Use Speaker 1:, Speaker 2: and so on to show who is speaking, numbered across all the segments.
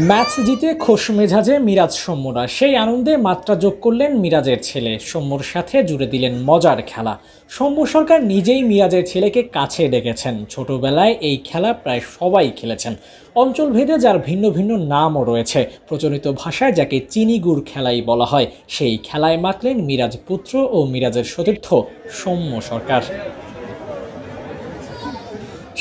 Speaker 1: Match জিতে খোশ মেজাজে মিরাজ সৌম্যরা সেই আনন্দে মাত্রা যোগ করলেন মিরাজের ছেলে সৌম্যর সাথে জুড়ে দিলেন মজার খেলা। সৌম্য সরকার নিজেই মিরাজের ছেলেকে কাছে ডেকেছেন। ছোটবেলায় এই খেলা প্রায় সবাই খেলেছেন। অঞ্চলভেদে যার ভিন্ন ভিন্ন নামও রয়েছে। প্রচলিত ভাষায় যাকে চিনি গুড় খেলাই বলা হয়, সেই খেলায় মাতলেন মিরাজ পুত্র ও মিরাজের সতীর্থ সৌম্য সরকার।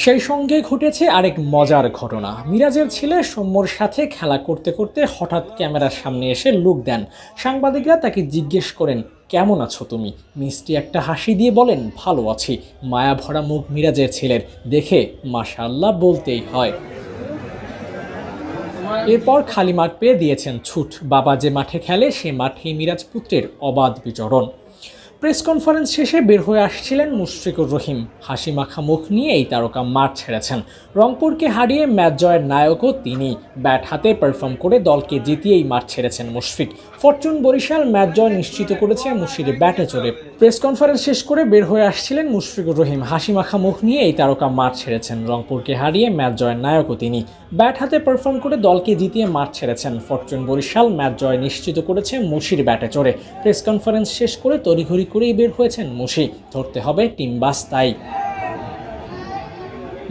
Speaker 1: সেই সঙ্গে ঘটেছে আরেক মজার ঘটনা। মিরাজের ছেলে সৌম্যর সাথে খেলা করতে করতে হঠাৎ ক্যামেরার সামনে এসে লুক দেন। সাংবাদিকরা তাকে জিজ্ঞেস করেন, কেমন আছো তুমি? মিষ্টি একটা হাসি দিয়ে বলেন, ভালো আছি। মায়া ভরা মুখ মিরাজের ছেলের, দেখে মাশাআল্লাহ বলতেই হয়। এরপর খালি মাঠ পেয়ে দিয়েছেন ছুট। বাবা যে মাঠে খেলে সে মাঠেই মিরাজ পুত্রের অবাধ বিচরণ। প্রেস কনফারেন্স শেষে বের হয়ে আসছিলেন মুশফিকুর রহিম। হাসি মাখা মুখ নিয়ে এই তারকা মাঠ ছেড়েছেন। রংপুরকে হারিয়ে ম্যাচ জয়ের নায়কও তিনি। ব্যাট হাতে পারফর্ম করে দলকে জিতিয়েই মাঠ ছেড়েছেন মুশফিক। ফরচুন বরিশাল ম্যাচ জয় নিশ্চিত করেছে মুশির ব্যাটে চড়ে। প্রেস কনফারেন্স শেষ করে বের হয়ে আসছিলেন মুশফিকুর রহিম। হাসি মাখা মুখ নিয়ে এই তারকা মাঠ ছেড়েছেন। রংপুরকে হারিয়ে ম্যাচ জয়ের নায়কও তিনি। ব্যাট হাতে পারফর্ম করে দলকে জিতিয়ে মাঠ ছেড়েছেন। ফরচুন বরিশাল ম্যাচ জয় নিশ্চিত করেছে মুশির ব্যাটে চড়ে। প্রেস কনফারেন্স শেষ করে তড়িঘড়ি করেই বের হয়েছেন মুশি। ধরতে হবে টিম বাস তাই।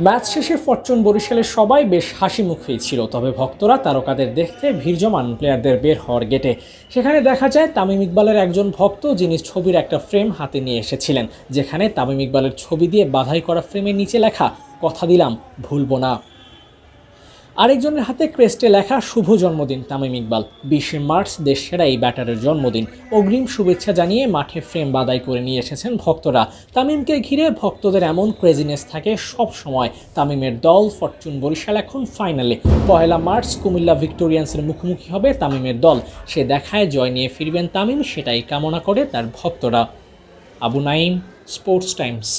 Speaker 1: ম্যাচ শেষে ফরচুন বরিশালের সবাই বেশ হাসি মুখেই ছিল। তবে ভক্তরা তারকাদের দেখতে ভিড় জমান প্লেয়ারদের বের হওয়ার গেটে। সেখানে দেখা যায় তামিম ইকবালের একজন ভক্ত, যিনি ছবির একটা ফ্রেম হাতে নিয়ে এসেছিলেন, যেখানে তামিম ইকবালের ছবি দিয়ে বাধাই করা ফ্রেমের নিচে লেখা, কথা দিলাম ভুলব না। আরেকজনের হাতে ক্রেস্টে লেখা, শুভ জন্মদিন তামিম ইকবাল, 20 মার্চ দেশসেরা এই ব্যাটারের জন্মদিন। অগ্রিম শুভেচ্ছা জানিয়ে মাঠে ফ্রেম বাদাই করে নিয়ে এসেছেন ভক্তরা। তামিমকে ঘিরে ভক্তদের এমন ক্রেজিনেস থাকে সব সময়। তামিমের দল ফরচুন বরিশাল এখন ফাইনালে। 1 মার্চ কুমিল্লা ভিক্টোরিয়ান্সের মুখোমুখি হবে তামিমের দল। সে দেখায় জয় নিয়ে ফিরবেন তামিম, সেটাই কামনা করে তার ভক্তরা। Abu Naim, sports Times.